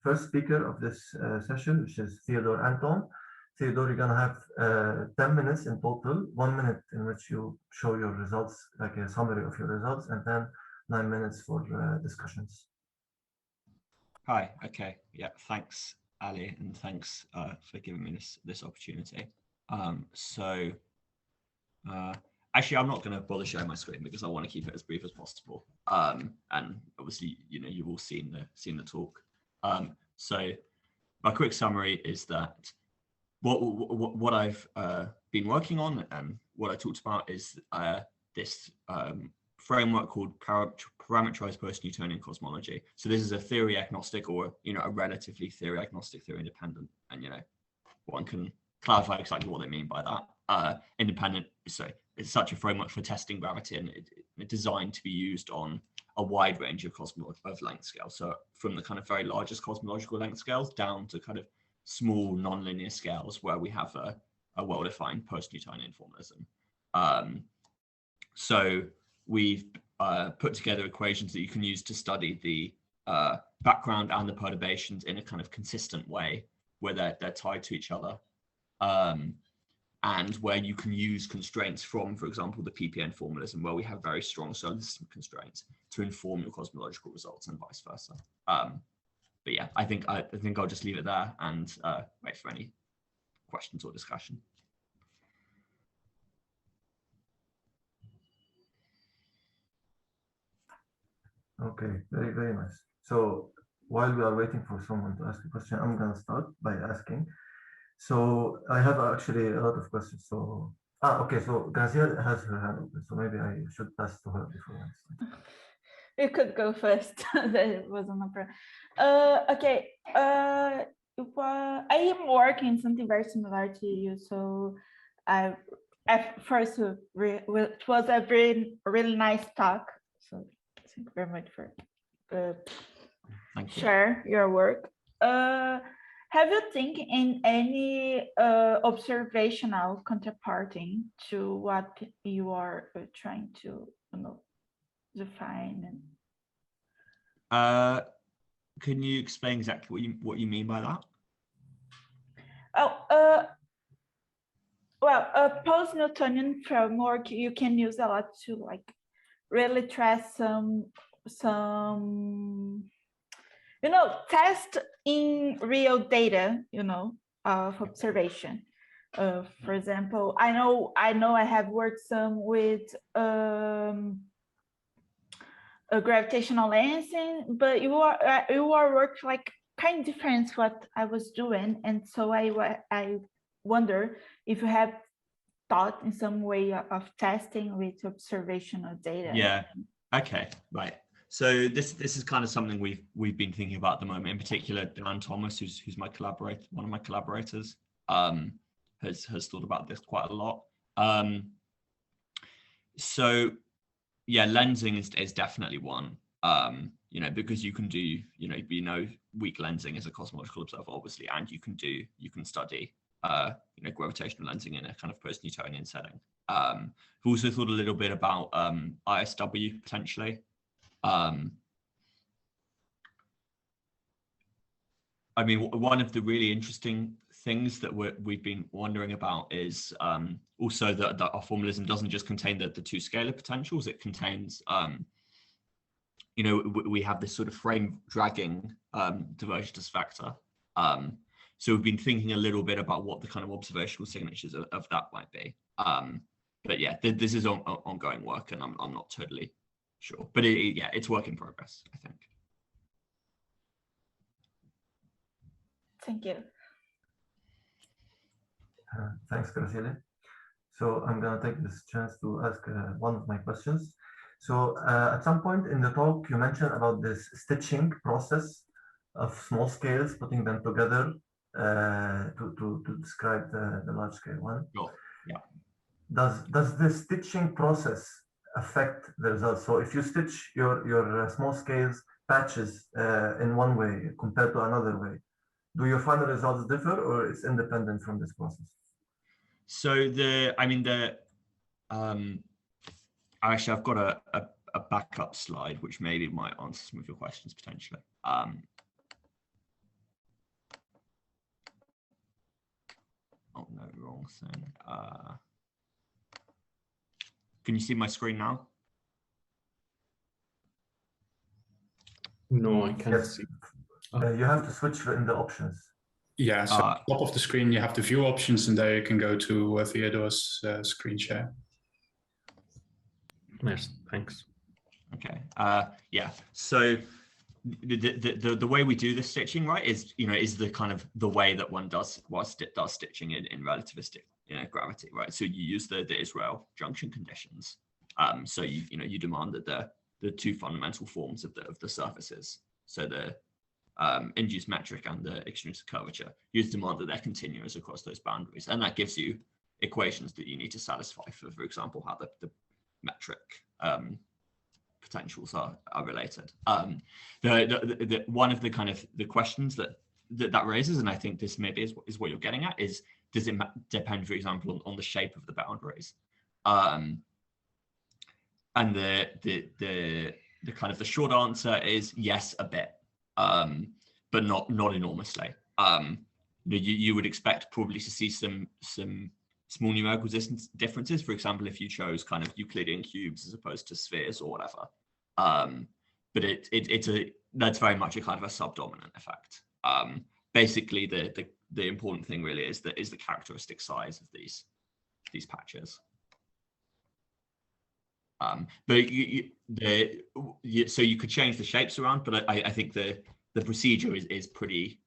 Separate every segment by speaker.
Speaker 1: first speaker of this session, which is Theodore Anton. Theodore, you're gonna have 10 minutes in total, 1 minute in which you show your results, like a summary of your results, and then 9 minutes for discussions.
Speaker 2: Hi, okay, yeah, thanks, Ali, and thanks for giving me this opportunity. Actually, I'm not going to bother sharing my screen because I want to keep it as brief as possible. And obviously, you've all seen the talk. So my quick summary is that what I've been working on and what I talked about is this framework called parameterized post-Newtonian cosmology. So this is a theory agnostic, or a relatively theory agnostic, theory independent, and one can clarify exactly what they mean by that. Independent, so it's such a framework for testing gravity, and it's designed to be used on a wide range of length scales. So from the kind of very largest cosmological length scales down to kind of small nonlinear scales where we have a well-defined post-Newtonian formalism. So we've put together equations that you can use to study the background and the perturbations in a kind of consistent way where they're tied to each other. And where you can use constraints from, for example, the PPN formalism, where we have very strong solar system constraints to inform your cosmological results and vice versa. But yeah, I think I'll just leave it there and wait for any questions or discussion.
Speaker 1: Okay, very, very nice. So while we are waiting for someone to ask a question, I'm gonna start by asking. So I have actually a lot of questions. So okay. So Graziel has her hand open. So maybe I should pass to her before I start.
Speaker 3: You could go first. That wasn't a problem. Okay. I am working something very similar to you. So at first it was a really nice talk. So thank you very much for share your work. Have you think in any observational counterparting to what you are trying to define?
Speaker 2: Can you explain exactly what you mean by that?
Speaker 3: Well, a post-Newtonian framework you can use a lot to really try some test in real data, of observation. For example, I know I have worked some with gravitational lensing, but you are worked kind of different what I was doing, and so I wonder if you have thought in some way of testing with observational data.
Speaker 2: Yeah. Okay. Right. So this is kind of something we've been thinking about at the moment. In particular, Dan Thomas, who's my collaborator, one of my collaborators, has thought about this quite a lot. So yeah, lensing is definitely one. Because you can do weak lensing as a cosmological observer, obviously, and you can study gravitational lensing in a kind of post-Newtonian setting. We've also thought a little bit about ISW potentially. I mean, one of the really interesting things that we've been wondering about is also that our formalism doesn't just contain the two scalar potentials. It contains, we have this sort of frame dragging divergence factor. So we've been thinking a little bit about what the kind of observational signatures of that might be. But yeah, this is ongoing work, and I'm not totally sure. But it's work in progress, I think.
Speaker 3: Thank you.
Speaker 1: Thanks, Graziele. So I'm going to take this chance to ask one of my questions. So at some point in the talk, you mentioned about this stitching process of small scales, putting them together to describe the large scale one.
Speaker 2: Sure. Yeah.
Speaker 1: Does this stitching process affect the results? So if you stitch your small scales patches in one way compared to another way, do your final results differ, or it's independent from this process?
Speaker 2: So actually I've got a backup slide which maybe might answer some of your questions potentially. wrong thing. Can you see my screen now?
Speaker 4: No, I can't
Speaker 1: Yes.
Speaker 4: see.
Speaker 1: You have to switch in the options.
Speaker 4: Yeah, so at the top of the screen, you have the view options, and there you can go to Theodore's screen share.
Speaker 5: Yes, thanks.
Speaker 2: Okay. Yeah. So the way we do the stitching, right, is is the kind of the way that one does stitching in relativistic gravity, right? So you use the Israel junction conditions. So you demand that the two fundamental forms of the surfaces, so the induced metric and the extrinsic curvature, you demand that they're continuous across those boundaries, and that gives you equations that you need to satisfy for example, how the metric potentials are related. One of the kind of the questions that raises, and I think this maybe is what you're getting at, is does it depend, for example, on the shape of the boundaries? And the kind of the short answer is yes, a bit, but not enormously. You would expect probably to see some small numerical differences. For example, if you chose kind of Euclidean cubes as opposed to spheres or whatever. But that's very much a kind of a subdominant effect. Basically, the important thing really is the characteristic size of these patches. So you could change the shapes around, but I think the procedure is pretty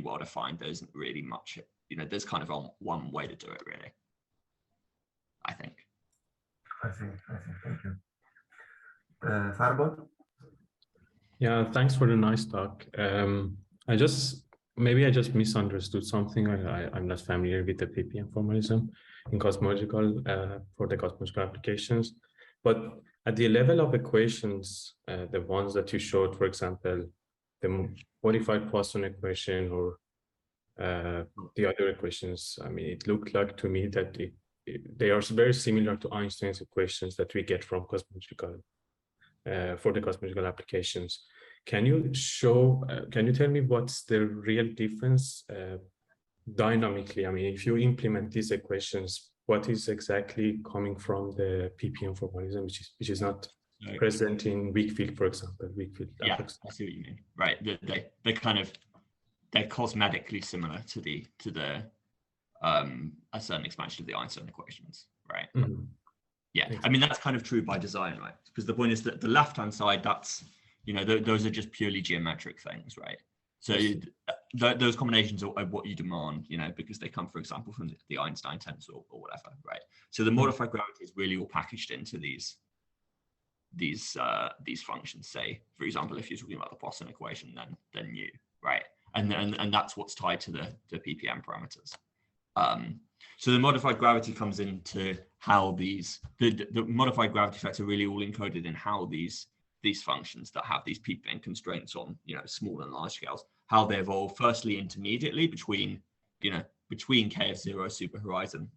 Speaker 2: well defined. There isn't really much, there's kind of one way to do it, really, I think.
Speaker 1: I see. Thank you. Farbot?
Speaker 5: Yeah, thanks for the nice talk. Maybe I just misunderstood something. I'm not familiar with the PPM formalism in cosmological for the cosmological applications, but at the level of equations, the ones that you showed, for example, the modified Poisson equation or the other equations, I mean, it looked like to me that they are very similar to Einstein's equations that we get from cosmological for the cosmological applications. Can you tell me what's the real difference dynamically? I mean, if you implement these equations, what is exactly coming from the PPM formalism, which is not present in weak field, for example? Weak field.
Speaker 2: Yeah, I see what you mean. Right. They're cosmetically similar to the a certain expansion of the Einstein equations, right?
Speaker 5: Mm-hmm.
Speaker 2: Yeah, I mean, that's kind of true by design, right? Because the point is that the left-hand side, that's, those are just purely geometric things, right? So those combinations are what you demand, because they come, for example, from the Einstein tensor or whatever, right? So the modified gravity is really all packaged into these functions. Say, for example, if you're talking about the Poisson equation, then U, right? And that's what's tied to the PPM parameters. So the modified gravity comes into how the modified gravity effects are really all encoded in how these functions that have these PPM constraints on small and large scales, how they evolve firstly intermediately between k of 0 super horizon,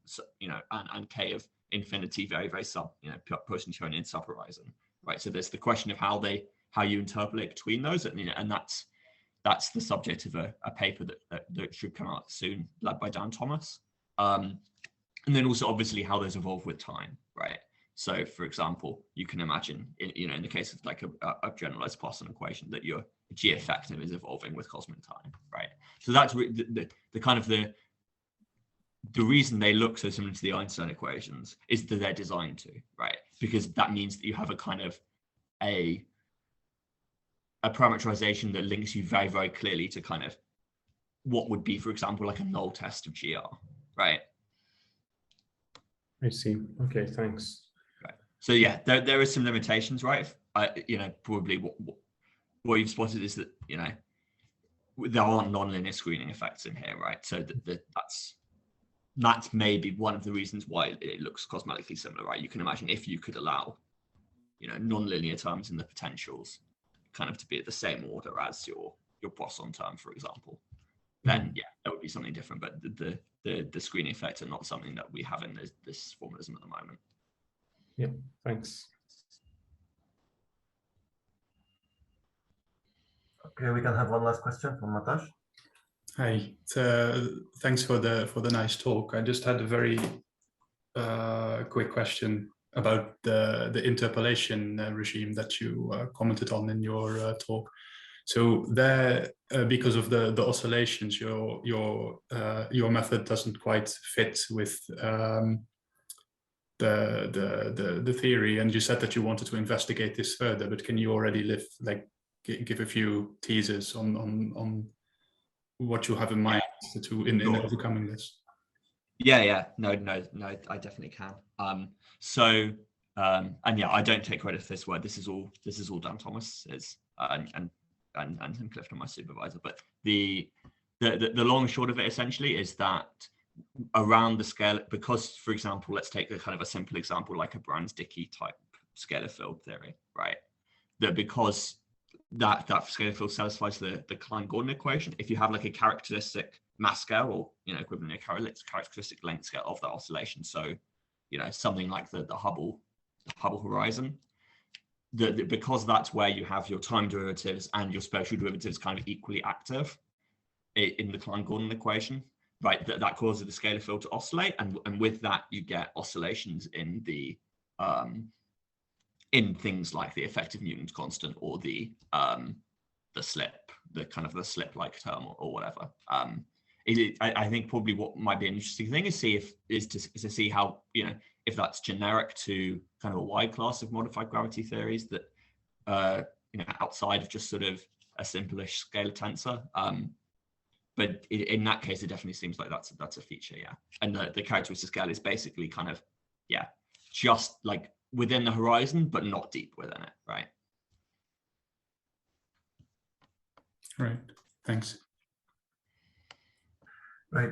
Speaker 2: and k of infinity very post-Newtonian sub horizon, right? So there's the question of how you interpolate between those, and that's the subject of a paper that should come out soon, led by Dan Thomas. And then also obviously how those evolve with time, right? So for example, you can imagine in the case of like a generalized Poisson equation that your G effective is evolving with cosmic time, right? So that's the kind of the reason they look so similar to the Einstein equations is that they're designed to, right? Because that means that you have a kind of a parameterization that links you very, very clearly to kind of what would be, for example, like a null test of GR, right?
Speaker 5: I see. Okay, thanks.
Speaker 2: Right. So yeah, there are some limitations, right? Probably what you've spotted is that there aren't nonlinear screening effects in here, right? So that's maybe one of the reasons why it looks cosmetically similar, right? You can imagine if you could allow nonlinear terms in the potentials kind of to be at the same order as your Poisson term, for example, then yeah, that would be something different. But the screening effects are not something that we have in this formalism at the moment.
Speaker 5: Yeah, thanks.
Speaker 1: Okay, we can have one last question from Matash.
Speaker 4: Hi, thanks for the nice talk. I just had a very quick question about the interpolation regime that you commented on in your talk. So there, because of the oscillations, your method doesn't quite fit with the theory. And you said that you wanted to investigate this further, but can you already give a few teasers on what you have in mind in overcoming this?
Speaker 2: Yeah. No, I definitely can. And yeah, I don't take credit for this work. This is all Dan Thomas is and Clifton, my supervisor. But the long and short of it essentially is that around the scale, because for example, let's take a kind of a simple example like a Brans-Dicke type scalar field theory, right? That because that scalar field satisfies the Klein-Gordon equation, if you have like a characteristic mass scale or equivalent characteristic length scale of that oscillation, so something like the Hubble horizon, because that's where you have your time derivatives and your spatial derivatives kind of equally active in the Klein-Gordon equation, right? That causes the scalar field to oscillate, and with that you get oscillations in the in things like the effective Newton's constant or the slip, the slip-like term or whatever. I think probably what might be an interesting thing is to see how, if that's generic to kind of a wide class of modified gravity theories that outside of just sort of a simple-ish scalar tensor. But in that case, it definitely seems like that's a feature, yeah. And the characteristic scale is basically kind of, yeah, just like within the horizon, but not deep within it, right?
Speaker 4: Right. Thanks.
Speaker 1: Right.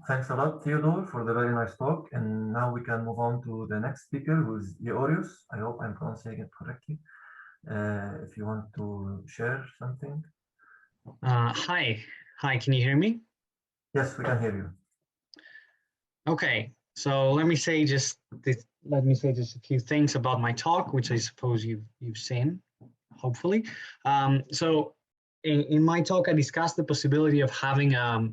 Speaker 1: Thanks a lot, Theodore, for the very nice talk. And now we can move on to the next speaker, who is Eorius. I hope I'm pronouncing it correctly. If you want to share something.
Speaker 6: Hi, can you hear me?
Speaker 1: Yes, we can hear you.
Speaker 6: Okay, so let me say just a few things about my talk, which I suppose you've seen, hopefully. So in my talk, I discussed the possibility of having a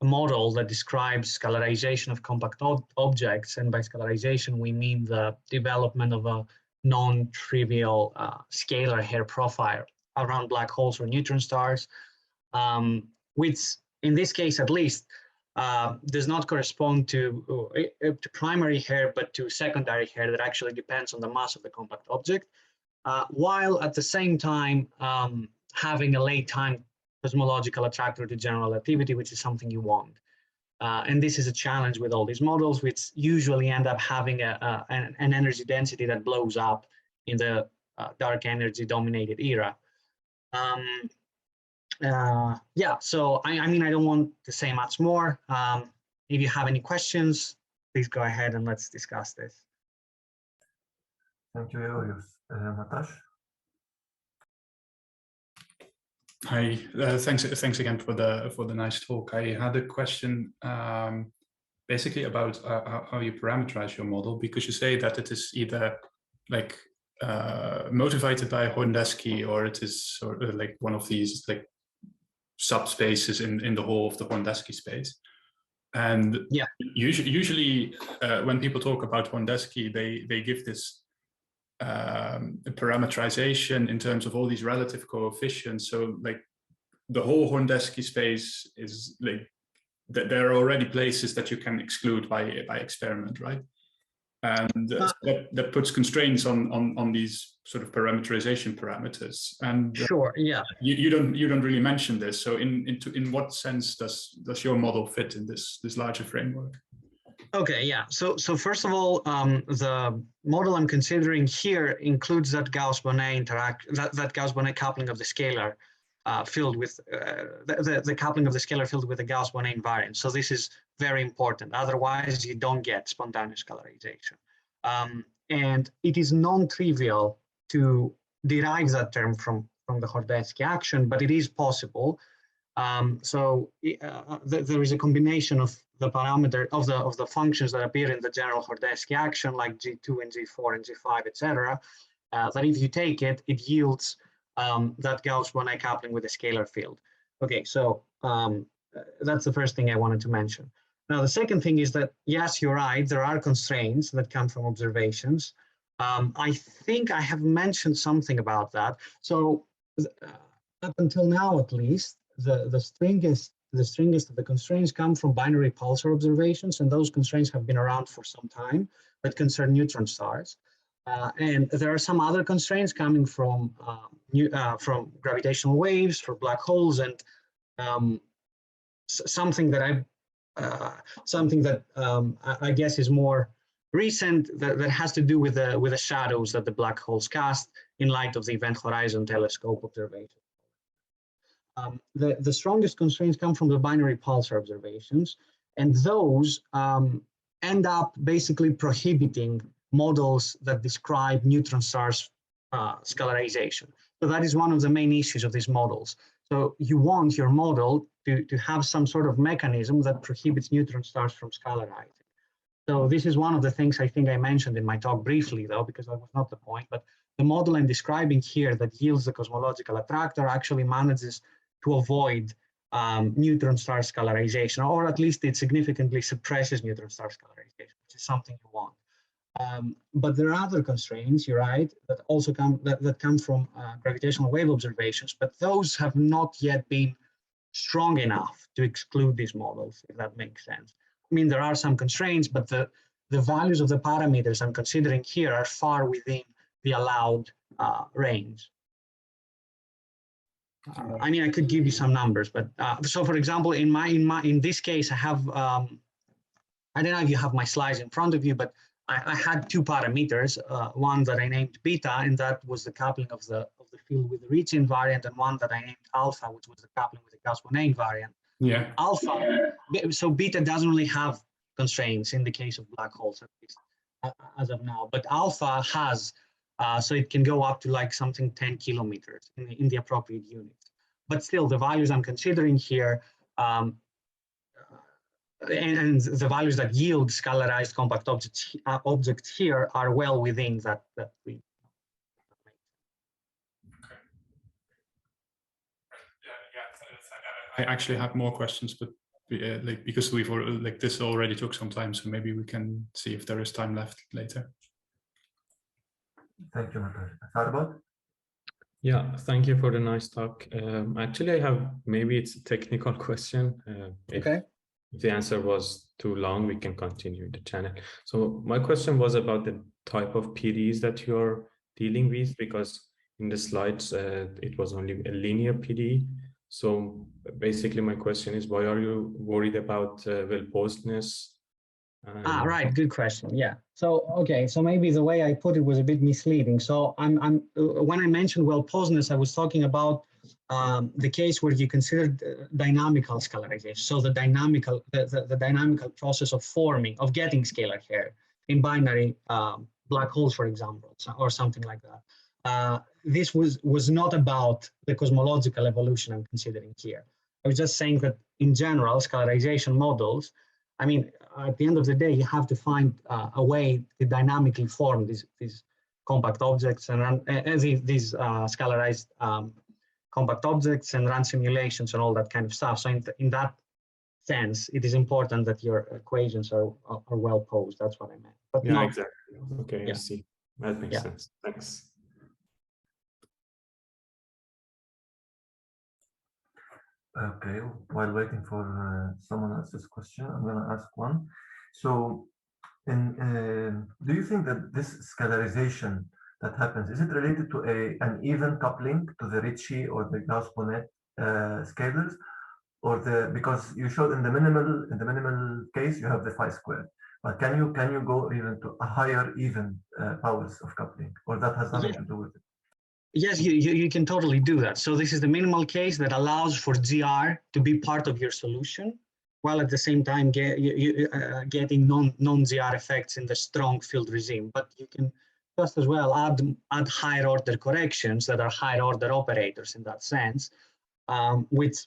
Speaker 6: model that describes scalarization of compact objects, and by scalarization we mean the development of a non-trivial scalar hair profile around black holes or neutron stars, which in this case at least does not correspond to primary hair, but to secondary hair that actually depends on the mass of the compact object, while at the same time having a late time cosmological attractor to general relativity, which is something you want. And this is a challenge with all these models, which usually end up having an energy density that blows up in the dark energy dominated era. Yeah, so I mean, I don't want to say much more. If you have any questions, please go ahead and let's discuss this.
Speaker 1: Thank you, Eorius. Natash?
Speaker 4: Hi, thanks again for the nice talk. I had a question basically about how you parameterize your model, because you say that it is either like motivated by Horndeski, or it is sort of like one of these like subspaces in the whole of the Horndeski space. And
Speaker 6: yeah,
Speaker 4: usually when people talk about Horndeski, they give this parameterization in terms of all these relative coefficients. So like the whole Horndeski space is like there are already places that you can exclude by experiment, right? And that puts constraints on these sort of parameterization parameters. And
Speaker 6: sure, yeah,
Speaker 4: you don't really mention this. So in what sense does your model fit in this larger framework?
Speaker 6: Okay, yeah. So first of all, the model I'm considering here includes that Gauss-Bonnet that Gauss-Bonnet coupling of the scalar filled with the coupling of the scalar filled with the Gauss-Bonnet invariant. So this is very important. Otherwise, you don't get spontaneous scalarization. And it is non-trivial to derive that term from the Horndeski action, but it is possible. There is a combination of the parameter of the functions that appear in the general Horndeski action, like G2 and G4 and G5, etc. That if you take it, it yields that Gauss-Bonnet coupling with a scalar field. Okay, so that's the first thing I wanted to mention. Now, the second thing is that, yes, you're right, there are constraints that come from observations. I think I have mentioned something about that. So up until now, at least, the stringest of the constraints come from binary pulsar observations, and those constraints have been around for some time that concern neutron stars. And there are some other constraints coming from gravitational waves for black holes, and something that I guess is more recent that has to do with the shadows that the black holes cast in light of the Event Horizon Telescope observation. The strongest constraints come from the binary pulsar observations, and those end up basically prohibiting models that describe neutron stars scalarization. So that is one of the main issues of these models. So you want your model to have some sort of mechanism that prohibits neutron stars from scalarizing. So this is one of the things I think I mentioned in my talk briefly, though, because that was not the point, but the model I'm describing here that yields the cosmological attractor actually manages to avoid neutron star scalarization, or at least it significantly suppresses neutron star scalarization, which is something you want. But there are other constraints, you're right, that also come from gravitational wave observations, but those have not yet been strong enough to exclude these models, if that makes sense. I mean, there are some constraints, but the values of the parameters I'm considering here are far within the allowed range. I mean, I could give you some numbers, but so for example, in this case, I have I don't know if you have my slides in front of you, but I had two parameters, one that I named beta, and that was the coupling of the field with the Ricci invariant, and one that I named alpha, which was the coupling with the Gauss-Bonnet invariant. Yeah. Alpha, so beta doesn't really have constraints in the case of black holes, at least as of now, but alpha has, so it can go up to like something 10 kilometers in the appropriate units. But still, the values I'm considering here, and the values that yield scalarized compact objects here are well within that range.
Speaker 4: I actually have more questions, but like because we've like this already took some time, so maybe we can see if there is time left later.
Speaker 1: Thank you, Matar. Sarbot?
Speaker 5: Yeah, thank you for the nice talk. Actually, I have, maybe it's a technical question.
Speaker 6: Okay.
Speaker 5: If the answer was too long, we can continue the channel. So my question was about the type of PDs that you're dealing with, because in the slides, it was only a linear PD. So basically my question is, why are you worried about well-posedness?
Speaker 6: Right, good question. Yeah. So, okay, so maybe the way I put it was a bit misleading. So when I mentioned well-posedness, I was talking about the case where you consider dynamical scalarization. So the dynamical process of getting scalar hair in binary black holes, for example, or something like that. This was not about the cosmological evolution I'm considering here. I was just saying that in general, scalarization models, I mean, at the end of the day, you have to find a way to dynamically form these compact objects and these scalarized compact objects and run simulations and all that kind of stuff. So in that sense, it is important that your equations are well posed. That's what I meant. But
Speaker 5: yeah,
Speaker 6: not,
Speaker 5: exactly. Okay,
Speaker 6: yeah.
Speaker 5: I see. That makes sense. Thanks.
Speaker 1: Okay, while waiting for someone else's question, I'm going to ask one. So, do you think that this scalarization that happens, is it related to an even coupling to the Ricci or the Gauss-Bonnet scalars, or because you showed in the minimal case you have the phi squared, but can you go even to a higher even powers of coupling, or that has nothing to do with it?
Speaker 6: Yes, you can totally do that. So this is the minimal case that allows for GR to be part of your solution, while at the same time getting non-GR effects in the strong field regime. But you can just as well add higher order corrections that are higher order operators in that sense, which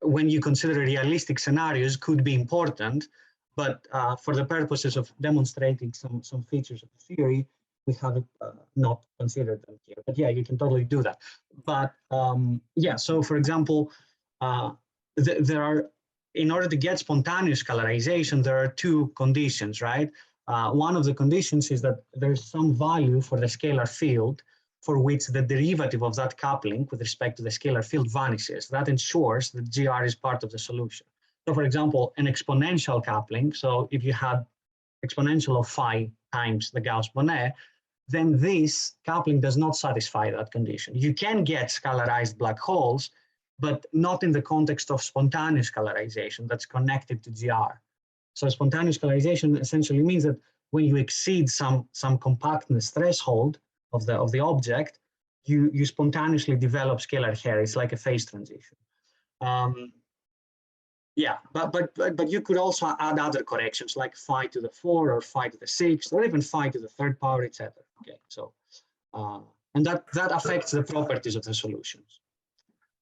Speaker 6: when you consider realistic scenarios could be important, but for the purposes of demonstrating some features of the theory, we have not considered them here. But yeah, you can totally do that. But yeah, so for example, there are in order to get spontaneous scalarization, there are two conditions, right? One of the conditions is that there's some value for the scalar field for which the derivative of that coupling with respect to the scalar field vanishes. That ensures that GR is part of the solution. So for example, an exponential coupling, so if you had exponential of phi times the Gauss-Bonnet, then this coupling does not satisfy that condition. You can get scalarized black holes, but not in the context of spontaneous scalarization that's connected to GR. So spontaneous scalarization essentially means that when you exceed some compactness threshold of the object, you spontaneously develop scalar hair. It's like a phase transition. Yeah, but you could also add other corrections like phi to the 4 or phi to the 6 or even phi to the 3rd power, etc. Okay, so and that affects the properties of the solutions.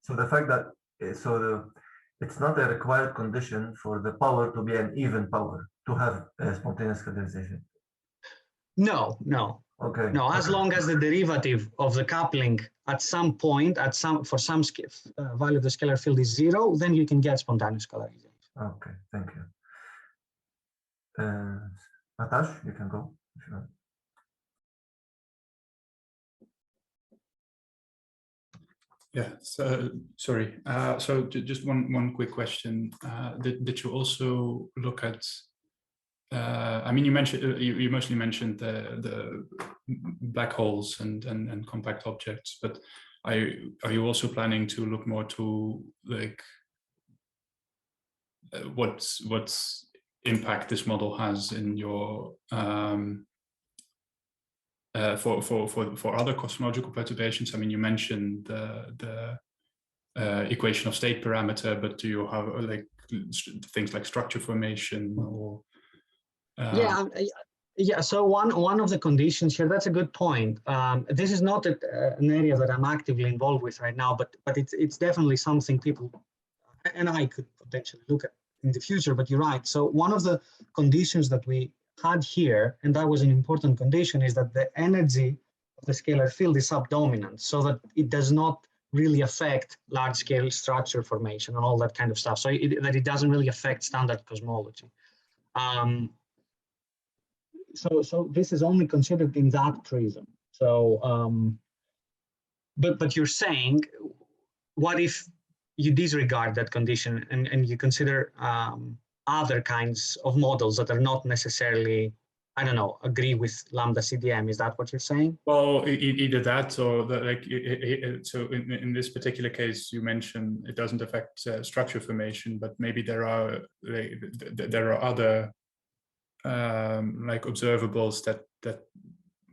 Speaker 1: So the fact that it's not a required condition for the power to be an even power to have a spontaneous scalarization.
Speaker 6: No.
Speaker 1: Okay.
Speaker 6: No, as long as the derivative of the coupling at some point, for some value of the scalar field is 0, then you can get spontaneous scalarization.
Speaker 1: Okay, thank you. Natash, you can go if you want.
Speaker 4: Yeah, so sorry. So just one quick question. Did you also look at? I mean, you mentioned you mostly mentioned the black holes and compact objects, but are you also planning to look more to like what's impact this model has in your for other cosmological perturbations? I mean, you mentioned the equation of state parameter, but do you have like things like structure formation or?
Speaker 6: Yeah. So one of the conditions here, that's a good point. This is not an area that I'm actively involved with right now, but it's definitely something people and I could potentially look at in the future. But you're right. So one of the conditions that we had here, and that was an important condition, is that the energy of the scalar field is subdominant, so that it does not really affect large-scale structure formation and all that kind of stuff. So that it doesn't really affect standard cosmology. So this is only considered in that prism. So, but you're saying, what if you disregard that condition and you consider other kinds of models that are not necessarily, I don't know, agree with lambda CDM? Is that what you're saying?
Speaker 4: Well, either that or like so in this particular case, you mentioned it doesn't affect structure formation, but maybe there are other like observables that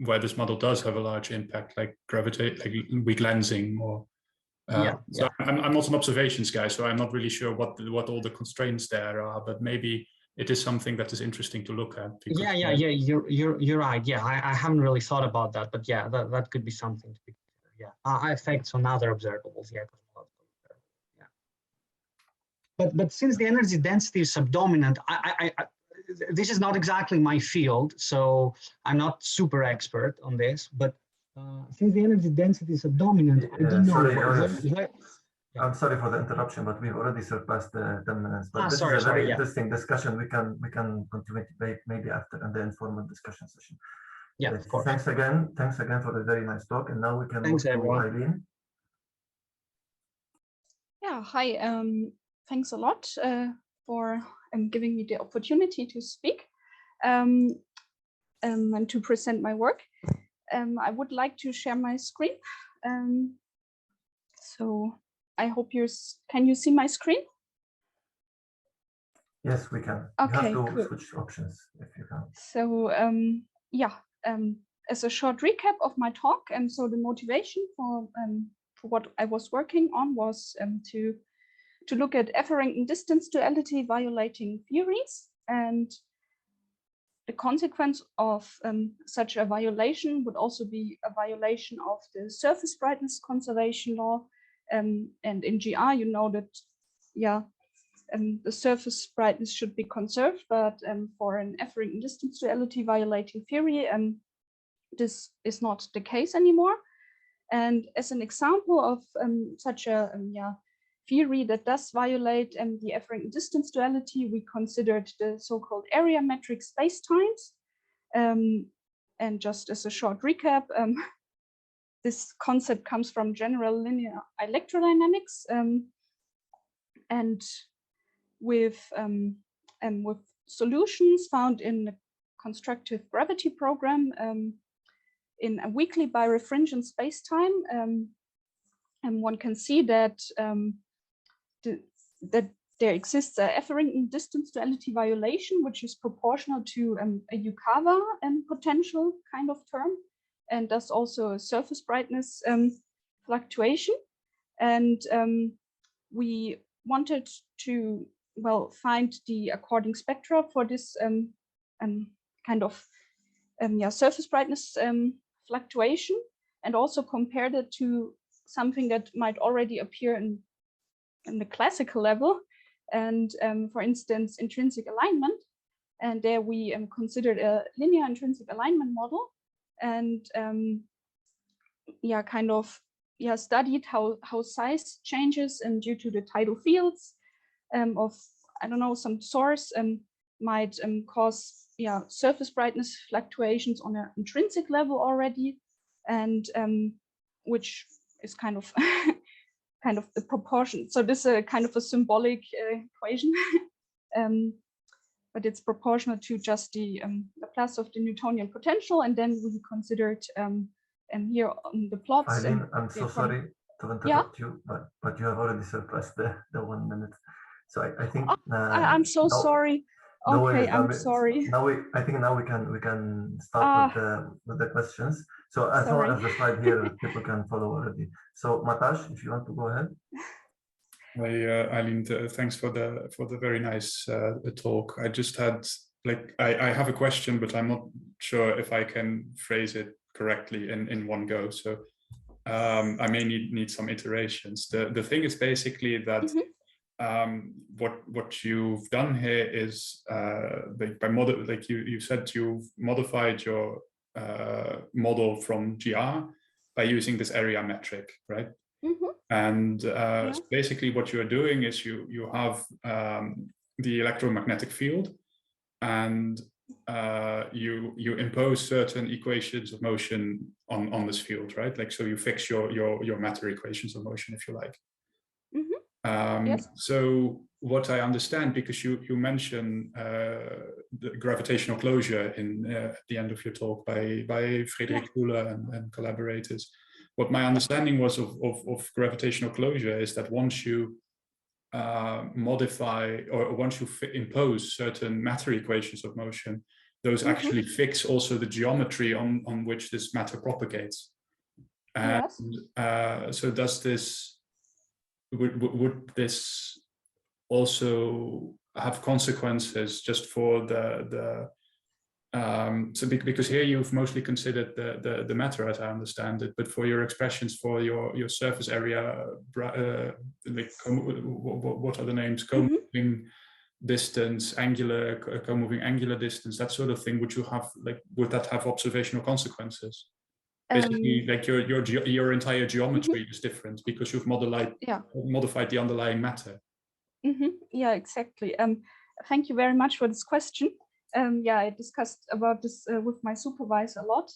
Speaker 4: where this model does have a large impact, like gravity, like weak lensing, or so I'm not an observations guy, so I'm not really sure what all the constraints there are, but maybe it is something that is interesting to look at. Because,
Speaker 6: yeah. You're right. Yeah, I haven't really thought about that, but yeah, that could be something to be considered. Yeah, effects on other observables. Yeah. But since the energy density is subdominant, this is not exactly my field, so I'm not super expert on this, but since the energy density is subdominant, I don't know.
Speaker 1: I'm sorry for the interruption, but we've already surpassed the 10 minutes. But this is a very interesting discussion. We can continue debate maybe after in the informal discussion session.
Speaker 6: Yeah, of course.
Speaker 1: Thanks again for the very nice talk. And now we can move to Eileen.
Speaker 7: Yeah, hi. Thanks a lot for giving me the opportunity to speak and to present my work. I would like to share my screen. So I hope can you see my screen?
Speaker 1: Yes, we can.
Speaker 7: Okay,
Speaker 1: you have to
Speaker 7: cool.
Speaker 1: switch options if you can.
Speaker 7: So as a short recap of my talk, so the motivation for what I was working on was to look at Etherington distance duality violating theories, and the consequence of such a violation would also be a violation of the surface brightness conservation law. And in GR, you know that, the surface brightness should be conserved, but for an Etherington distance duality violating theory, this is not the case anymore. And as an example of such a theory that does violate the Ephering distance duality, we considered the so-called area metric spacetimes. And just as a short recap, this concept comes from general linear electrodynamics, and with solutions found in a constructive gravity program in a weakly birefringent spacetime, and one can see that that there exists a Ephering distance duality violation, which is proportional to a Yukawa potential kind of term, and thus also a surface brightness fluctuation. And we wanted to, well, find the according spectra for this kind of surface brightness fluctuation, and also compared it to something that might already appear in the classical level, and for instance, intrinsic alignment. And there we considered a linear intrinsic alignment model, and studied how size changes and due to the tidal fields of, I don't know, some source might cause surface brightness fluctuations on an intrinsic level already, and which is kind of kind of the proportion. So this is a kind of a symbolic equation, but it's proportional to just the plus of the Newtonian potential. And then we considered here on the plots.
Speaker 1: Eileen, I'm so sorry to interrupt you, but you have already surpassed the 1 minute. So I think
Speaker 7: I'm so sorry.
Speaker 1: No
Speaker 7: Okay,
Speaker 1: worries.
Speaker 7: I'm sorry.
Speaker 1: I think now we can start with the questions. So as long as the slide here, people can follow already. So Matash, if you want to go ahead.
Speaker 4: Eileen, thanks for the very nice talk. I just had I have a question, but I'm not sure if I can phrase it correctly in one go. So I may need some iterations. The thing is basically that. What you've done here is you said you've modified your model from GR by using this area metric, right? And so basically what you're doing is you have the electromagnetic field, and you impose certain equations of motion on this field, right? Like, so you fix your matter equations of motion, if you like.
Speaker 7: Yes.
Speaker 4: So what I understand, because you mentioned the gravitational closure at the end of your talk by Friedrich Kuhle and collaborators. What my understanding was of gravitational closure is that once you modify or once you impose certain matter equations of motion, those actually fix also the geometry on which this matter propagates. And so does this would this also have consequences just for because here you've mostly considered the matter, as I understand it, but for your expressions for your surface area, what are the names? Co-moving distance, co-moving angular distance, that sort of thing. Would that have observational consequences? Basically, like your entire geometry is different because you've modified the underlying matter.
Speaker 7: Yeah, exactly. Thank you very much for this question. I discussed about this with my supervisor a lot.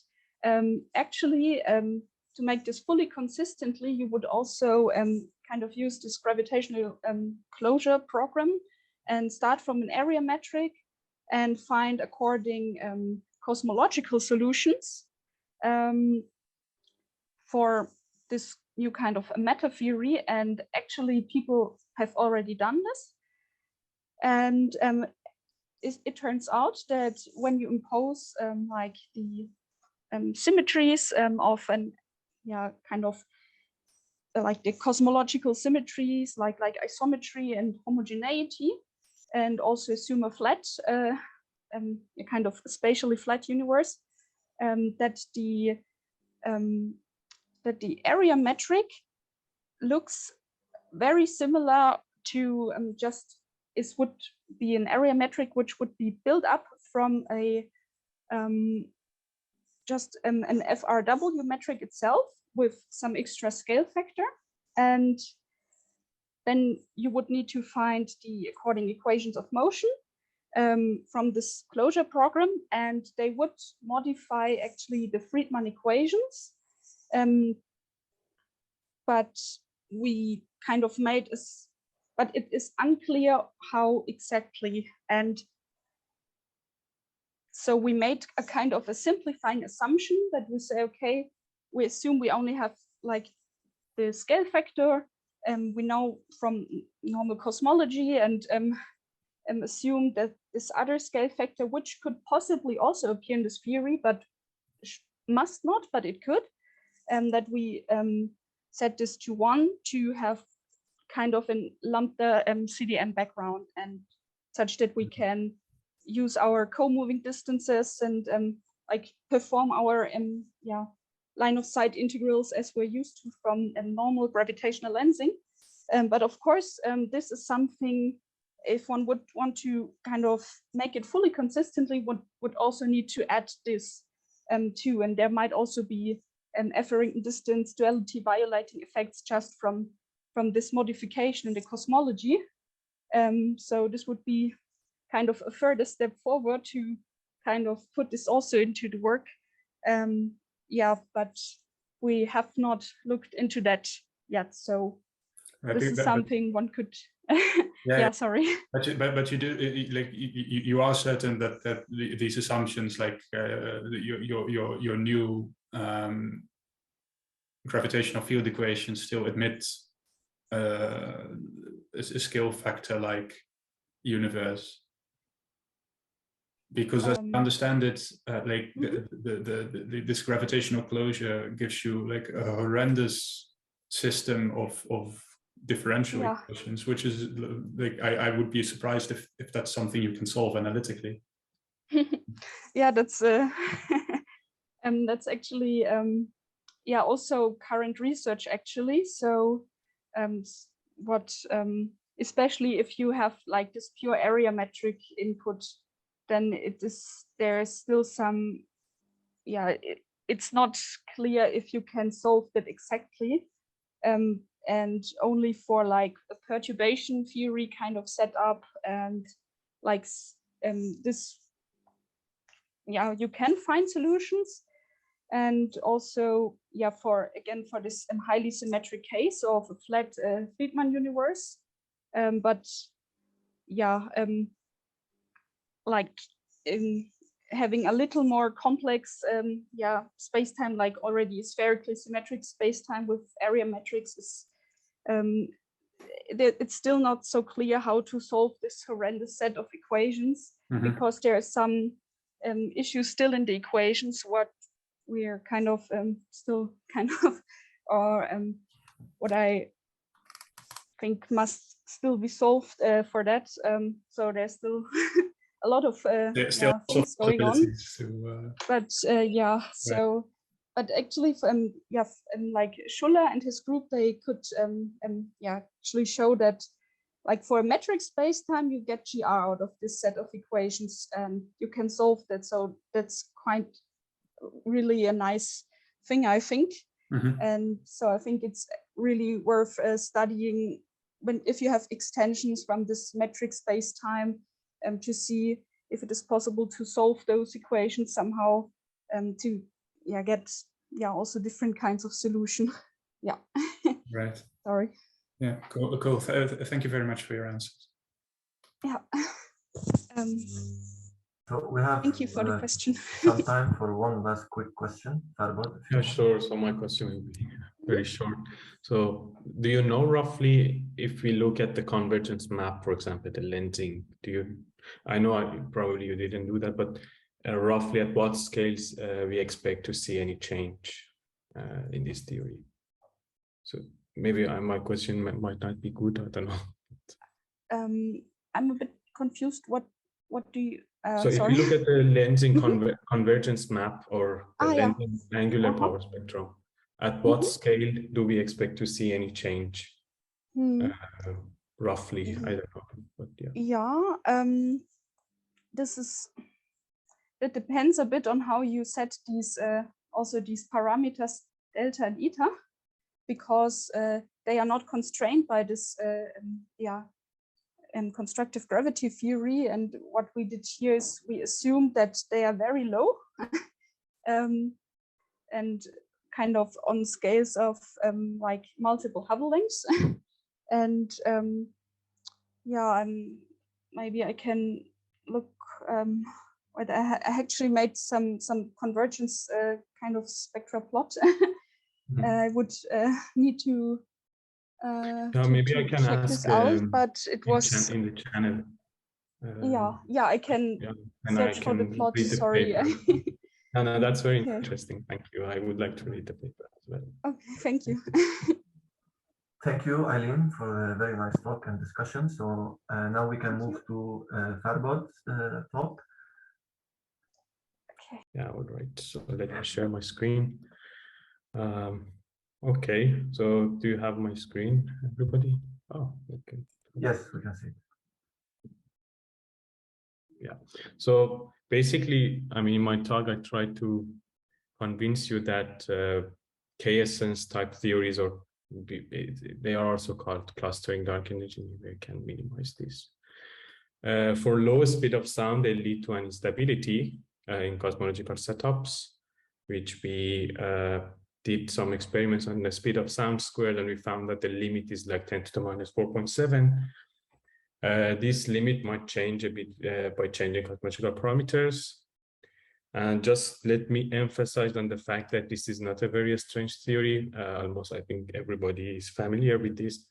Speaker 7: Actually, to make this fully consistently, you would also kind of use this gravitational closure program and start from an area metric and find according cosmological solutions for this new kind of meta theory. And actually people have already done this. And it turns out that when you impose like the symmetries of kind of like the cosmological symmetries, like isometry and homogeneity, and also assume a flat, a kind of spatially flat universe, that the area metric looks very similar to would be an area metric which would be built up from a just an FRW metric itself with some extra scale factor. And then you would need to find the according equations of motion from this closure program, and they would modify actually the Friedmann equations. But we kind of made this, but it is unclear how exactly. And so we made a kind of a simplifying assumption that we say, okay, we assume we only have like the scale factor, and we know from normal cosmology, and assume that this other scale factor, which could possibly also appear in this theory, but must not, but it could, and that we set this to 1 to have kind of a lambda CDM background, and such that we can use our co-moving distances and like perform our line of sight integrals as we're used to from normal gravitational lensing. But of course, this is something, if one would want to kind of make it fully consistently, would also need to add this too, and there might also be Etherington distance duality violating effects just from this modification in the cosmology. So this would be kind of a further step forward to kind of put this also into the work. Yeah, but we have not looked into that yet. So this is something one could. Yeah, sorry.
Speaker 4: But you do like you are certain that these assumptions, like your new gravitational field equation, still admit a scale factor like universe. Because as I understand it, like this gravitational closure gives you like a horrendous system of differential equations, which is like I would be surprised if that's something you can solve analytically.
Speaker 7: Yeah, that's actually also current research actually. So what especially if you have like this pure area metric input, then there is still some, it's not clear if you can solve that exactly, and only for like a perturbation theory kind of setup, and like this, you can find solutions, and also for this highly symmetric case of a flat Friedmann universe, but like having a little more complex space-time, like already spherically symmetric space-time with area metrics, is it's still not so clear how to solve this horrendous set of equations, because there are some issues still in the equations what we're kind of still kind of, or what I think must still be solved for that. So there's still a lot of things going on. But so, but actually, like Schuller and his group, they could actually show that, like for a metric space-time, you get GR out of this set of equations, and you can solve that. So that's quite really a nice thing, I think. And so I think it's really worth studying if you have extensions from this metric space-time, to see if it is possible to solve those equations somehow, to get also different kinds of solution.
Speaker 4: Right.
Speaker 7: Sorry.
Speaker 4: Yeah, cool. Thank you very much for your answers.
Speaker 7: Yeah.
Speaker 1: So we have,
Speaker 7: thank you for the question.
Speaker 1: some time for one last quick question.
Speaker 5: Yeah, sure. So my question will be very short. So do you know roughly, if we look at the convergence map, for example, the lensing, I know probably you didn't do that, but roughly at what scales we expect to see any change in this theory? So maybe my question might not be good, I don't know.
Speaker 7: I'm a bit confused. What do you?
Speaker 5: So if you look at the lensing convergence map, or the lensing angular power spectrum, at what scale do we expect to see any change? Roughly, I don't know, but
Speaker 7: it depends a bit on how you set these also these parameters delta and eta, because they are not constrained by this constructive gravity theory. And what we did here is we assumed that they are very low and kind of on scales of like multiple Hubble lengths. And maybe I can look. I actually made some convergence kind of spectra plot. I would need to.
Speaker 5: Maybe I can
Speaker 7: check
Speaker 5: ask
Speaker 7: this out, but it was
Speaker 5: in the channel.
Speaker 7: yeah, I can search for the plot. Sorry.
Speaker 5: No, that's very
Speaker 7: Okay.
Speaker 5: interesting. Thank you. I would like to read the paper as well.
Speaker 7: Okay, thank you.
Speaker 1: Thank you, Eileen, for a very nice talk and discussion. So now we can move to Farbod's talk.
Speaker 7: Okay.
Speaker 5: Yeah, all right. So let me share my screen. Okay, so do you have my screen, everybody? Oh, okay.
Speaker 1: Yes, we can see it.
Speaker 5: Yeah. So basically, I mean, in my talk, I tried to convince you that K-essence type theories, or they are also called clustering dark energy. We can minimize this. For low speed of sound, they lead to an instability in cosmological setups, which we did some experiments on the speed of sound squared, and we found that the limit is like 10 to the minus 4.7. This limit might change a bit by changing cosmological parameters. And just let me emphasize on the fact that this is not a very strange theory. Almost, I think everybody is familiar with this.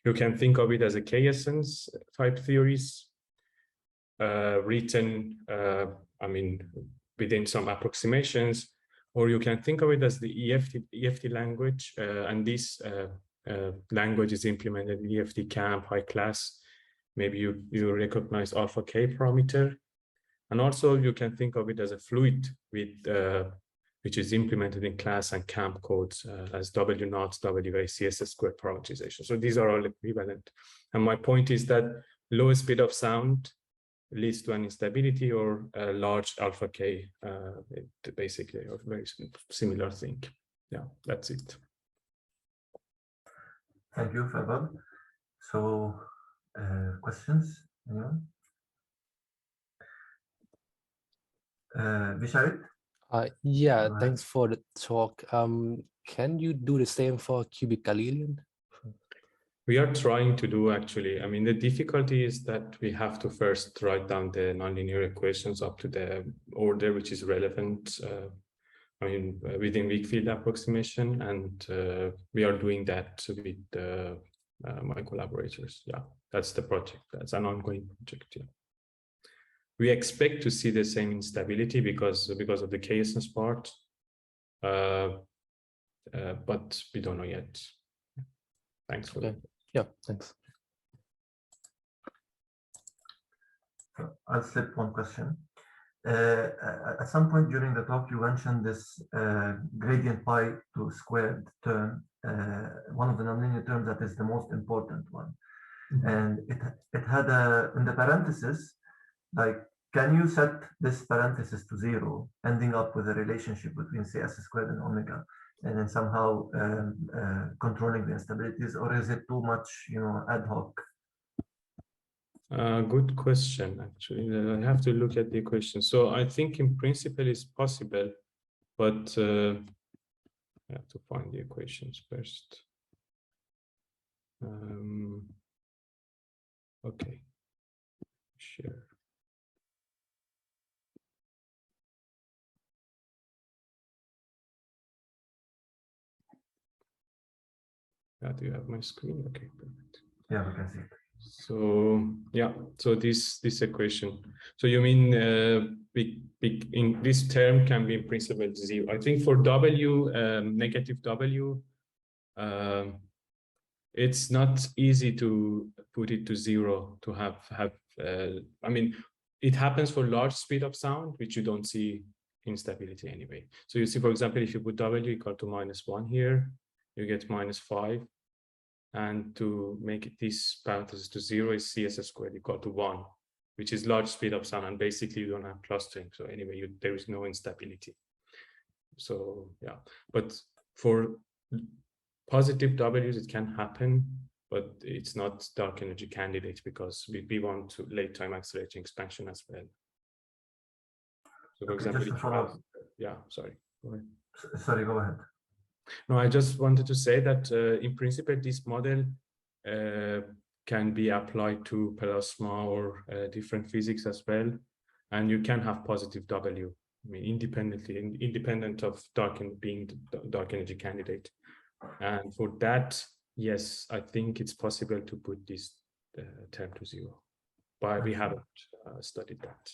Speaker 5: You can think of it as a K-essence type theories written, I mean, within some approximations, or you can think of it as the EFT language. And this language is implemented in EFT camp, high class. Maybe you recognize alpha K parameter. And also you can think of it as a fluid with which is implemented in class and camp codes as W naught, WA, CSS squared parameterization. So these are all equivalent. And my point is that low speed of sound leads to an instability, or a large alpha K, basically a very similar thing. Yeah, that's it.
Speaker 1: Thank you, Farbod. So questions, anyone? Visharit?
Speaker 8: Yeah,
Speaker 1: Go ahead.
Speaker 8: thanks for the talk. Can you do the same for cubic Galilean?
Speaker 5: We are trying to do, actually. I mean, the difficulty is that we have to first write down the nonlinear equations up to the order which is relevant, I mean, within weak field approximation, and we are doing that with my collaborators. Yeah, that's the project. That's an ongoing project. Yeah. We expect to see the same instability because of the K-essence part, but we don't know yet. Thanks for that.
Speaker 8: Yeah, thanks.
Speaker 1: So I'll slip one question. At some point during the talk, you mentioned this gradient pi to squared term, one of the nonlinear terms that is the most important one. Mm-hmm. And it had in the parenthesis, like, can you set this parenthesis to 0, ending up with a relationship between CS squared and omega, and then somehow controlling the instabilities, or is it too much, ad hoc?
Speaker 5: Good question, actually. I have to look at the equation. So I think in principle it's possible, but I have to find the equations first. Okay, share. Do you have my screen? Okay, perfect.
Speaker 1: Yeah, we can see it.
Speaker 5: So yeah, so this equation. So you mean in this term can be in principle 0. I think for W, negative W, it's not easy to put it to 0 to have I mean, it happens for large speed of sound, which you don't see instability anyway. So you see, for example, if you put W equal to -1 here, you get -5. And to make this parenthesis to 0 is CSS squared equal to 1, which is large speed of sound, and basically you don't have clustering. So anyway, there is no instability. So yeah, but for positive W's, it can happen, but it's not dark energy candidate because we want to late time accelerating expansion as well. So for example,
Speaker 1: just to
Speaker 5: if you
Speaker 1: follow
Speaker 5: have, yeah, sorry, go ahead.
Speaker 1: Sorry, go ahead.
Speaker 5: No, I just wanted to say that in principle, this model can be applied to plasma or different physics as well. And you can have positive W, I mean, independent of being the dark energy candidate. And for that, yes, I think it's possible to put this term to 0, but we haven't studied that.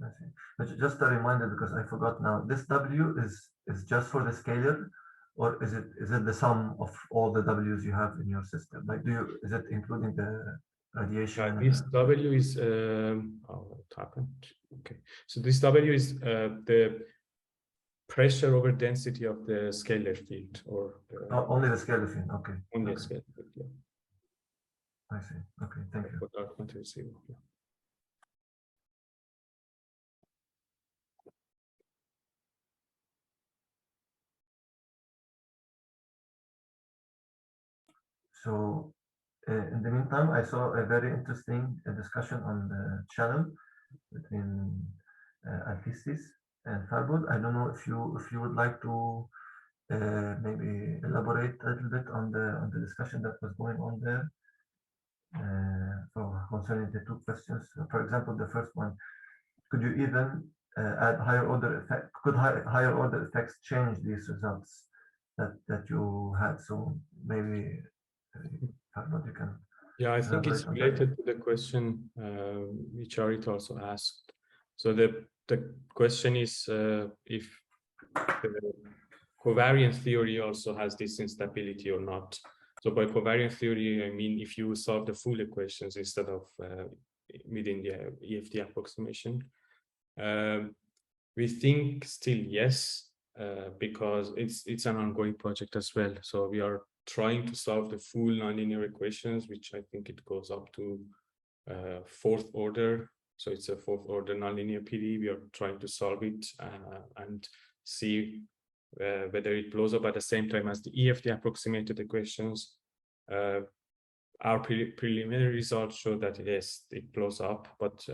Speaker 1: I see. But just a reminder, because I forgot now, this W is just for the scalar, or is it the sum of all the W's you have in your system? Like, is it including the radiation?
Speaker 5: This W is what happened? Okay, so this W is the pressure over density of the scalar field, or
Speaker 1: only the scalar field. Okay.
Speaker 5: Only a scalar field. Yeah.
Speaker 1: I see. Okay, thank you.
Speaker 5: For dark matter 0. Yeah.
Speaker 1: So in the meantime, I saw a very interesting discussion on the channel between Alphystis and Farbod. I don't know if you would like to maybe elaborate a little bit on the discussion that was going on there concerning the 2 questions. For example, the first one, could you even add higher order effect? Could higher order effects change these results that you had? So maybe Farbod, you can.
Speaker 5: Yeah, I think it's related to the question which Arit also asked. So the question is if the covariance theory also has this instability or not. So by covariance theory, I mean if you solve the full equations instead of within the EFD approximation. We think still yes, because it's an ongoing project as well. So we are trying to solve the full nonlinear equations, which I think it goes up to 4th order. So it's a 4th order nonlinear PD. We are trying to solve it and see whether it blows up at the same time as the EFD approximated equations. Our preliminary results show that yes, it blows up, but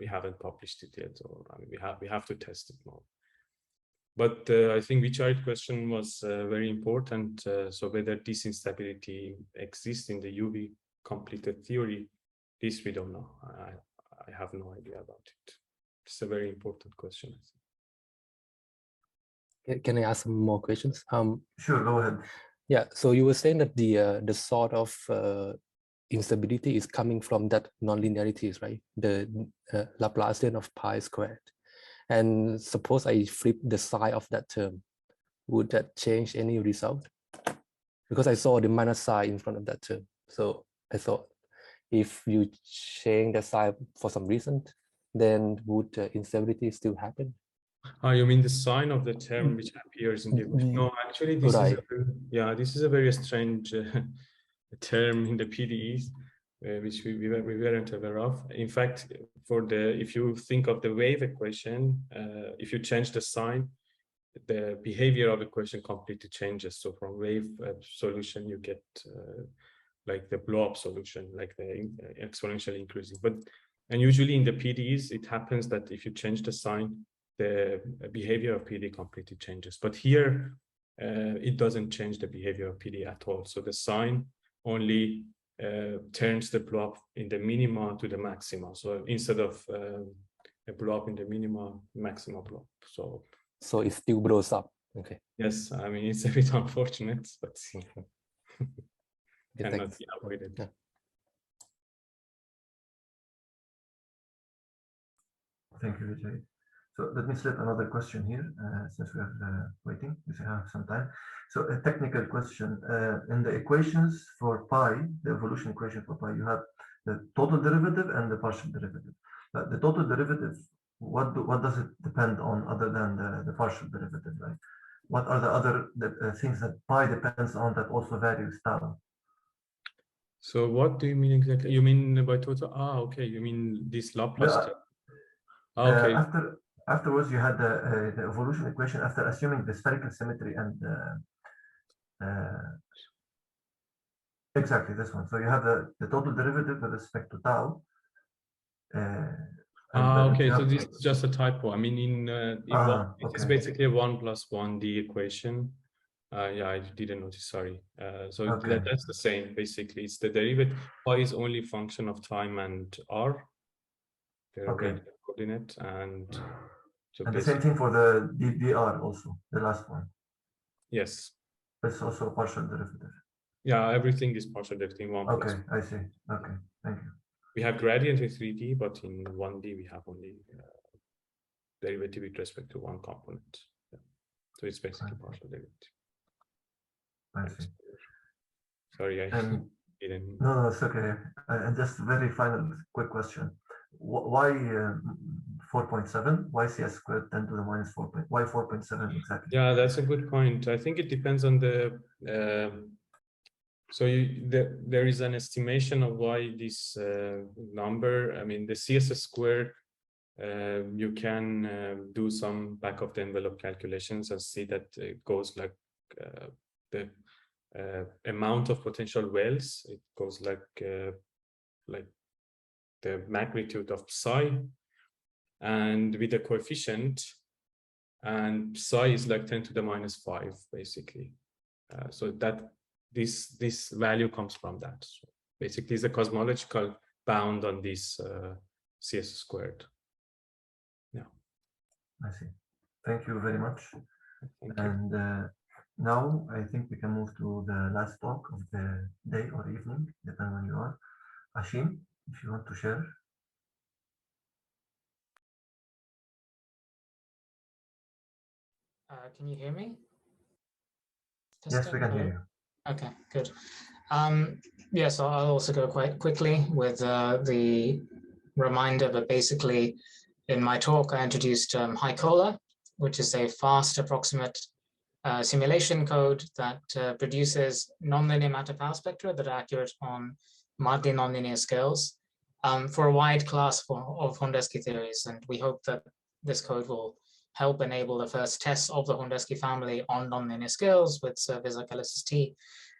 Speaker 5: we haven't published it yet, or I mean, we have to test it more. But I think Vicharit's question was very important. So whether this instability exists in the UV completed theory, this we don't know. I have no idea about it. It's a very important question, I think.
Speaker 8: Can I ask some more questions?
Speaker 1: Sure, go ahead.
Speaker 8: Yeah, so you were saying that the sort of instability is coming from that nonlinearities, right? The Laplacian of pi squared. And suppose I flip the sign of that term, would that change any result? Because I saw the minus sign in front of that term. So I thought if you change the sign for some reason, then would the instability still happen?
Speaker 5: Oh, you mean the sign of the term which appears in the equation? No, actually, this is a very strange term in the PDEs, which we weren't aware of. In fact, if you think of the wave equation, if you change the sign, the behavior of the equation completely changes. So from wave solution, you get like the blow-up solution, like the exponentially increasing. And usually in the PDEs, it happens that if you change the sign, the behavior of PD completely changes. But here, it doesn't change the behavior of PD at all. So the sign only turns the blow-up in the minima to the maxima. So instead of a blow-up in the minima, maxima blow-up.
Speaker 8: So it still blows up. Okay.
Speaker 5: Yes, I mean, it's a bit unfortunate, but
Speaker 8: yeah,
Speaker 5: cannot be avoided.
Speaker 8: Yeah.
Speaker 1: Thank you, Vijay. So let me slip another question here, since we are waiting, we have some time. So a technical question. In the equations for pi, the evolution equation for pi, you have the total derivative and the partial derivative. But the total derivative, what does it depend on other than the partial derivative? Like, what are the other things that pi depends on that also varies tau?
Speaker 5: So what do you mean exactly? You mean by total? Ah, okay. You mean this Laplace? Okay.
Speaker 1: Afterwards, you had the evolution equation after assuming the spherical symmetry and Exactly this one. So you have the total derivative with respect to tau.
Speaker 5: Okay, so this is just a typo. I mean, it is
Speaker 1: okay.
Speaker 5: basically a 1 + 1D equation. Yeah, I didn't notice, sorry. So
Speaker 1: Okay.
Speaker 5: that's the same, basically. It's the derivative. Y is only function of time and r, the radial coordinate, and so
Speaker 1: and the same thing for the dr also, the last one.
Speaker 5: Yes.
Speaker 1: It's also a partial derivative.
Speaker 5: Yeah, everything is partial derivative in 1
Speaker 1: Okay,
Speaker 5: plus.
Speaker 1: I see. Okay, thank you.
Speaker 5: We have gradient in 3D, but in 1D we have only derivative with respect to one component. Yeah. So it's basically partial derivative.
Speaker 1: I see.
Speaker 5: Sorry, I didn't.
Speaker 1: No, it's okay. And just very final quick question. Why 4.7? Why CS squared 10 to the minus 4. Why 4.7 exactly?
Speaker 5: Yeah, that's a good point. I think it depends on the. So there is an estimation of why this number. I mean, the CS squared. You can do some back of the envelope calculations and see that it goes like the amount of potential wells. It goes like the magnitude of psi, and with a coefficient, and psi is like 10 to the minus 5 basically. So that this value comes from that. So basically, it's a cosmological bound on this CS squared. Yeah,
Speaker 1: I see. Thank you very much.
Speaker 5: Thank
Speaker 1: and now I think we can move to the last talk of the day or evening, depending on you are. Hashim, if you want to share.
Speaker 9: Can you hear me?
Speaker 1: Yes, we can hear you.
Speaker 9: Okay, good. Yeah, so I'll also go quite quickly with the reminder, but basically in my talk, I introduced HiCola, which is a fast approximate simulation code that produces nonlinear matter power spectra that are accurate on mildly nonlinear scales for a wide class of Horndeski theories. And we hope that this code will help enable the first tests of the Horndeski family on nonlinear scales with surveys like LSST.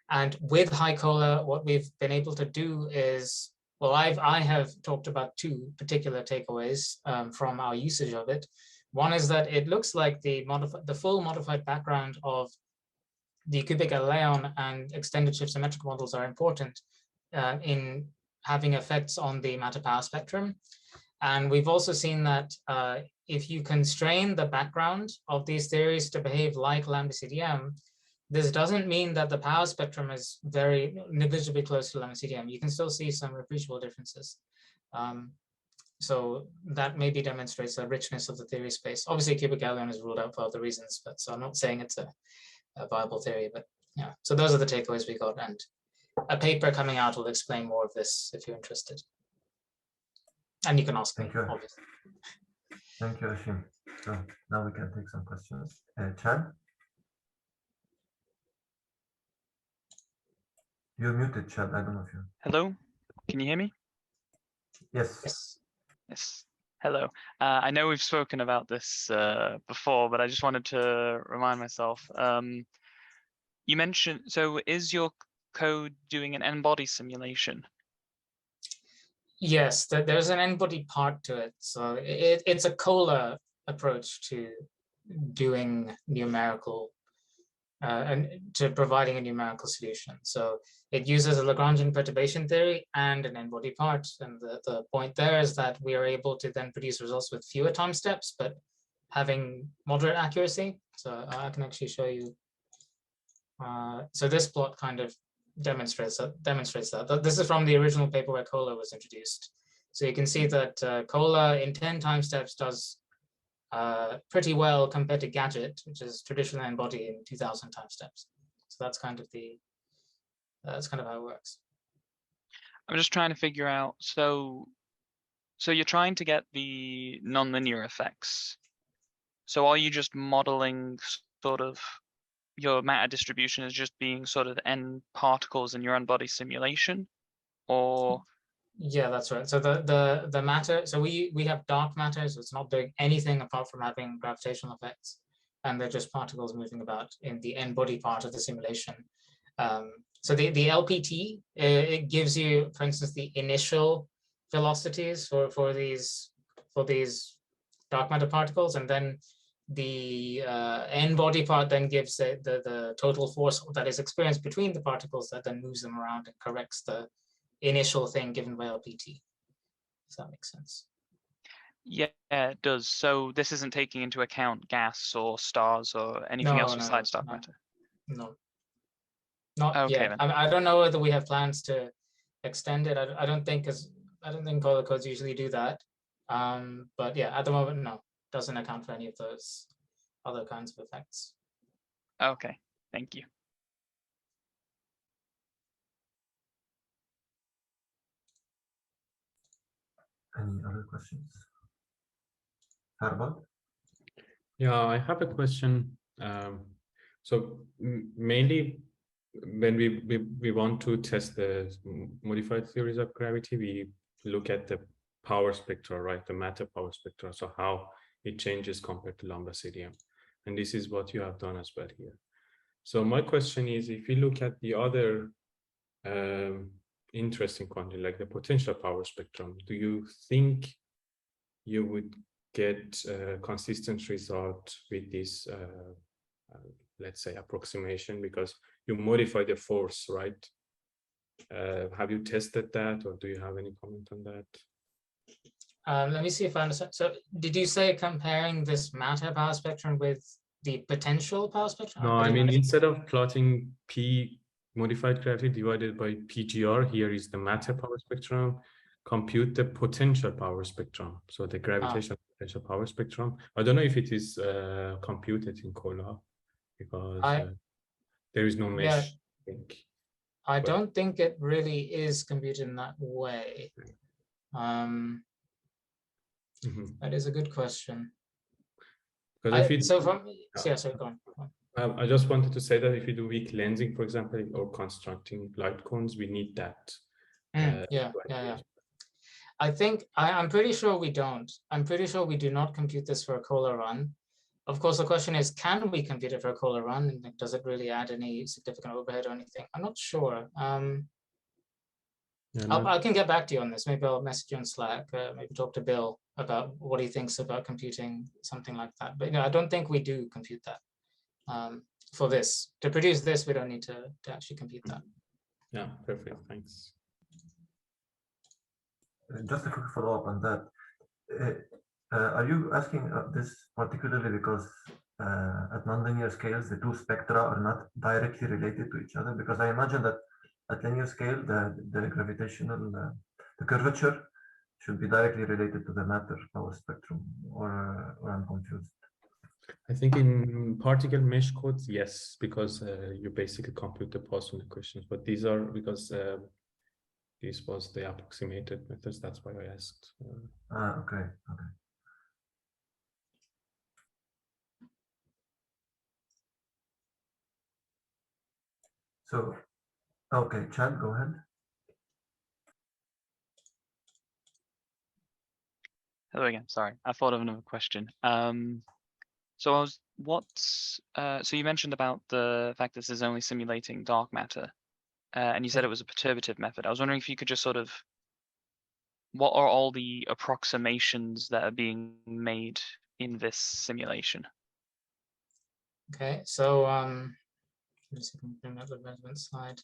Speaker 9: And with HiCola, what we've been able to do is, well, I have talked about two particular takeaways from our usage of it. One is that it looks like the full modified background of the cubic Galilean and extended shift symmetric models are important in having effects on the matter power spectrum. And we've also seen that if you constrain the background of these theories to behave like lambda CDM, this doesn't mean that the power spectrum is very negligibly close to lambda CDM. You can still see some appreciable differences. So that maybe demonstrates the richness of the theory space. Obviously, cubic Galilean is ruled out for other reasons, but so I'm not saying it's a viable theory, but yeah. So those are the takeaways we got, and a paper coming out will explain more of this if you're interested. And you can ask me, obviously.
Speaker 1: Thank you, Hashim. So now we can take some questions. Chad? You're muted, Chad. I don't know if you...
Speaker 10: Hello, can you hear me?
Speaker 1: Yes.
Speaker 9: Yes.
Speaker 10: Yes. Hello. I know we've spoken about this before, but I just wanted to remind myself. You mentioned, so is your code doing an n-body simulation?
Speaker 9: Yes, there's an n-body part to it. So it's a Cola approach to doing numerical and to providing a numerical solution. So it uses a Lagrangian perturbation theory and an n-body part. And the point there is that we are able to then produce results with fewer time steps, but having moderate accuracy. So I can actually show you. So this plot kind of demonstrates that. This is from the original paper where Cola was introduced. So you can see that Cola in 10 time steps does pretty well compared to Gadget, which is traditional n-body in 2000 time steps. So that's kind of how it works.
Speaker 10: I'm just trying to figure out, so you're trying to get the nonlinear effects. So are you just modeling sort of your matter distribution as just being sort of n particles in your n-body simulation, or?
Speaker 9: Yeah, that's right. So the matter, so we have dark matter, so it's not doing anything apart from having gravitational effects. and they're just particles moving about in the n-body part of the simulation. So the LPT, it gives you, for instance, the initial velocities for these dark matter particles, and then the n-body part then gives the total force that is experienced between the particles that then moves them around and corrects the initial thing given by LPT. Does that make sense?
Speaker 10: Yeah, it does. So this isn't taking into account gas or stars or anything else besides dark matter?
Speaker 9: No. Not
Speaker 10: Okay,
Speaker 9: yet.
Speaker 10: then.
Speaker 9: I don't know whether we have plans to extend it. I don't think color codes usually do that. But yeah, at the moment, no, doesn't account for any of those other kinds of effects.
Speaker 10: Okay, thank you.
Speaker 1: Any other questions? Harbal?
Speaker 5: Yeah, I have a question. So mainly when we want to test the modified theories of gravity, we look at the power spectra, right? The matter power spectra. So how it changes compared to lambda CDM. And this is what you have done as well here. So my question is, if you look at the other interesting quantity, like the potential power spectrum, do you think you would get a consistent result with this, let's say, approximation, because you modify the force, right? Have you tested that, or do you have any comment on that?
Speaker 9: Let me see if I understand. So did you say comparing this matter power spectrum with the potential power spectrum?
Speaker 5: No, I mean, instead of plotting P modified gravity divided by PGR, here is the matter power spectrum. Compute the potential power spectrum. So the gravitational potential power spectrum. I don't know if it is computed in Colab, because there is no mesh.
Speaker 9: Yeah,
Speaker 5: I think.
Speaker 9: I don't think it really is computed in that way. That is a good question. So go on.
Speaker 5: I just wanted to say that if you do weak lensing, for example, or constructing light cones, we need that.
Speaker 9: Yeah. I'm pretty sure we don't. I'm pretty sure we do not compute this for a Kohler run. Of course, the question is, can we compute it for a Kohler run? And does it really add any significant overhead or anything? I'm not sure. I can get back to you on this. Maybe I'll message you on Slack. Maybe talk to Bill about what he thinks about computing something like that. But I don't think we do compute that. For this, to produce this, we don't need to actually compute that.
Speaker 5: Yeah, perfect. Thanks.
Speaker 1: Just a quick follow-up on that. Are you asking this particularly because at nonlinear scales, the two spectra are not directly related to each other? Because I imagine that at linear scale, the gravitational, the curvature should be directly related to the matter power spectrum, or I'm confused.
Speaker 5: I think in particle mesh codes, yes, because you basically compute the Poisson equations, but these are because this was the approximated methods. That's why I asked.
Speaker 1: Okay. So, okay, Chad, go ahead.
Speaker 10: Hello again. Sorry, I thought of another question. So you mentioned about the fact this is only simulating dark matter, and you said it was a perturbative method. I was wondering if you could just sort of, what are all the approximations that are being made in this simulation?
Speaker 9: Okay, so let me see if I can bring up the relevant slide.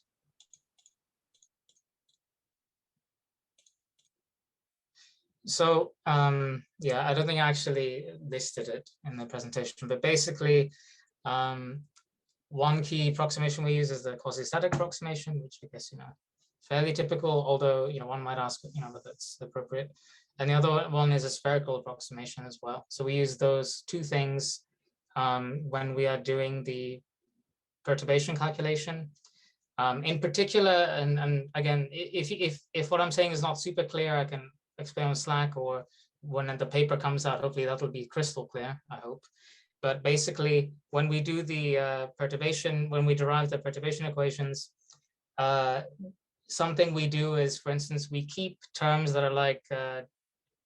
Speaker 9: So yeah, I don't think I actually listed it in the presentation, but basically one key approximation we use is the quasi-static approximation, which I guess, fairly typical, although, one might ask, whether it's appropriate. And the other one is a spherical approximation as well. So we use those two things when we are doing the perturbation calculation. In particular, and again, if what I'm saying is not super clear, I can explain on Slack, or when the paper comes out, hopefully that'll be crystal clear, I hope. But basically, when we do the perturbation, when we derive the perturbation equations, something we do is, for instance, we keep terms that are like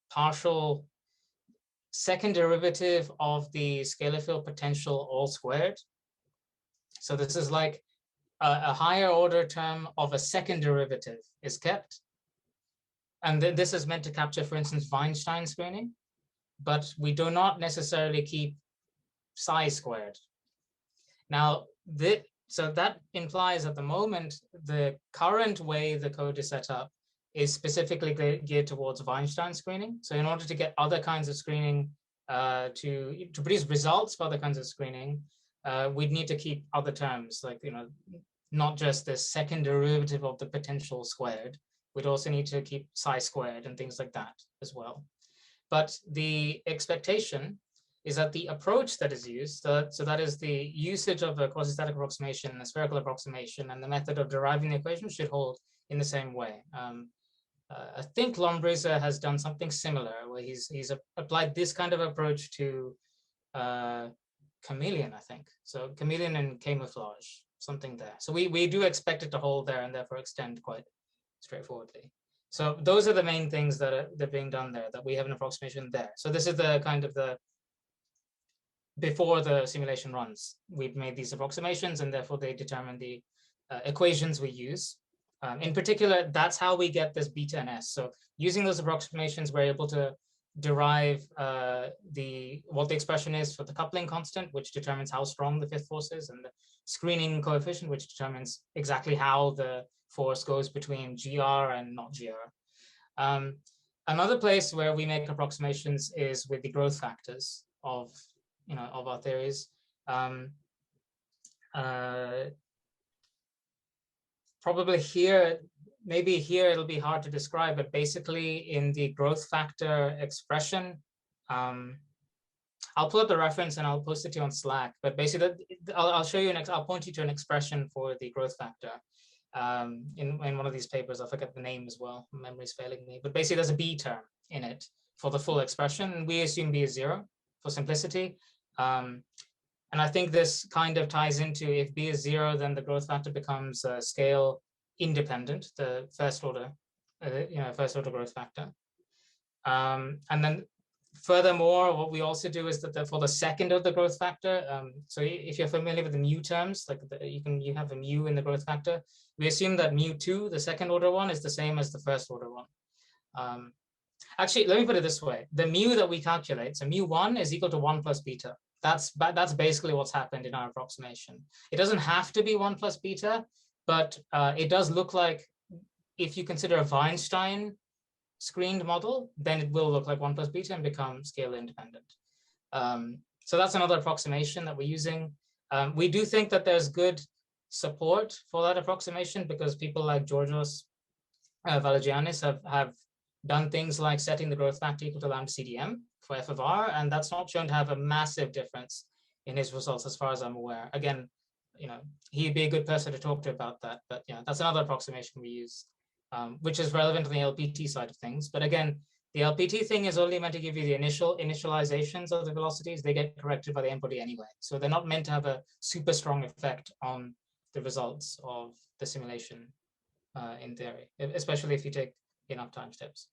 Speaker 9: partial second derivative of the scalar field potential all squared. So this is like a higher order term of a second derivative is kept. And this is meant to capture, for instance, Weinstein screening, but we do not necessarily keep psi squared. Now, so that implies at the moment, the current way the code is set up is specifically geared towards Weinstein screening. So in order to get other kinds of screening, to produce results for other kinds of screening, we'd need to keep other terms, like, not just the second derivative of the potential squared. We'd also need to keep psi squared and things like that as well. But the expectation is that the approach that is used, so that is the usage of a quasi-static approximation, a spherical approximation, and the method of deriving the equation should hold in the same way. I think Lombriza has done something similar, where he's applied this kind of approach to chameleon, I think. So chameleon and camouflage, something there. So we do expect it to hold there and therefore extend quite straightforwardly. So those are the main things that are being done there, that we have an approximation there. So this is the kind of before the simulation runs, we've made these approximations and therefore they determine the equations we use. In particular, that's how we get this beta and S. So using those approximations, we're able to derive what the expression is for the coupling constant, which determines how strong the fifth force is, and the screening coefficient, which determines exactly how the force goes between GR and not GR. Another place where we make approximations is with the growth factors of our theories. Probably here, maybe here it'll be hard to describe, but basically in the growth factor expression, I'll pull up the reference and I'll post it to you on Slack. But basically, I'll show you I'll point you to an expression for the growth factor in one of these papers. I forget the name as well. Memory's failing me. But basically, there's a B term in it for the full expression, and we assume B is 0 for simplicity. And I think this kind of ties into, if B is 0, then the growth factor becomes scale independent, the first order growth factor. And then furthermore, what we also do is that for the second of the growth factor, so if you're familiar with the mu terms, like you have a mu in the growth factor, we assume that mu2, the second order one, is the same as the first order one. Actually, let me put it this way. The mu that we calculate, so mu1 is equal to 1 plus beta. That's basically what's happened in our approximation. It doesn't have to be 1 plus beta, but it does look like, if you consider a Weinstein screened model, then it will look like 1 plus beta and become scale independent. So that's another approximation that we're using. We do think that there's good support for that approximation, because people like Georgios Valagiannis have done things like setting the growth factor equal to lambda CDM for f of r, and that's not shown to have a massive difference in his results as far as I'm aware. Again, he'd be a good person to talk to about that, but that's another approximation we use, which is relevant on the LPT side of things. But again, the LPT thing is only meant to give you the initializations of the velocities. They get corrected by the n-body anyway. So they're not meant to have a super strong effect on the results of the simulation in theory, especially if you take enough time steps.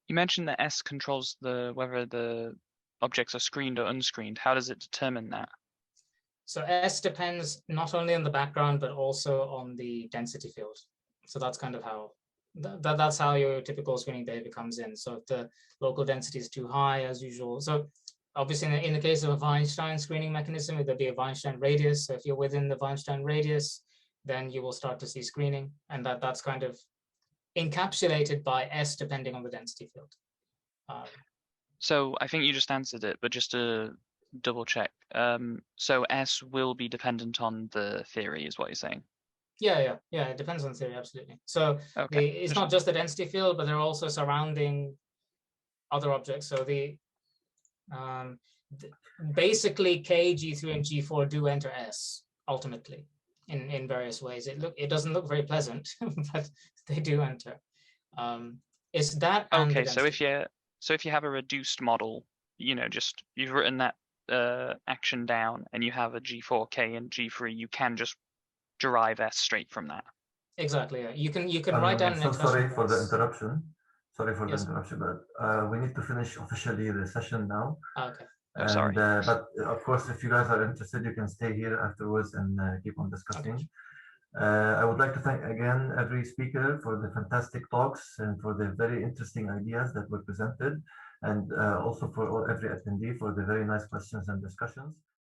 Speaker 10: You mentioned that S controls whether the objects are screened or unscreened. How does it determine that?
Speaker 9: So S depends not only on the background, but also on the density field. So that's kind of how, that's how your typical screening behavior comes in. So if the local density is too high, as usual. So obviously in the case of a Weinstein screening mechanism, there'd be a Weinstein radius. So if you're within the Weinstein radius, then you will start to see screening. And that's kind of encapsulated by S depending on the density field.
Speaker 10: So I think you just answered it, but just to double check. So S will be dependent on the theory, is what you're saying?
Speaker 9: Yeah, it depends on theory, absolutely. So
Speaker 10: okay.
Speaker 9: It's not just the density field, but they're also surrounding other objects. So basically K, G3, and G4 do enter S ultimately in various ways. It doesn't look very pleasant, but they do enter. It's that.
Speaker 10: Okay, so if you have a reduced model, you've written that action down, and you have a G4K and G3, you can just derive S straight from that.
Speaker 9: Exactly. Yeah. You can write down.
Speaker 1: I'm so sorry for the interruption. Sorry for the
Speaker 9: Yes.
Speaker 1: interruption, but we need to finish officially the session now.
Speaker 9: Okay.
Speaker 10: I'm sorry.
Speaker 1: But of course, if you guys are interested, you can stay here afterwards and keep on discussing. I would like to thank again every speaker for the fantastic talks and for the very interesting ideas that were presented, and also for every attendee for the very nice questions and discussions.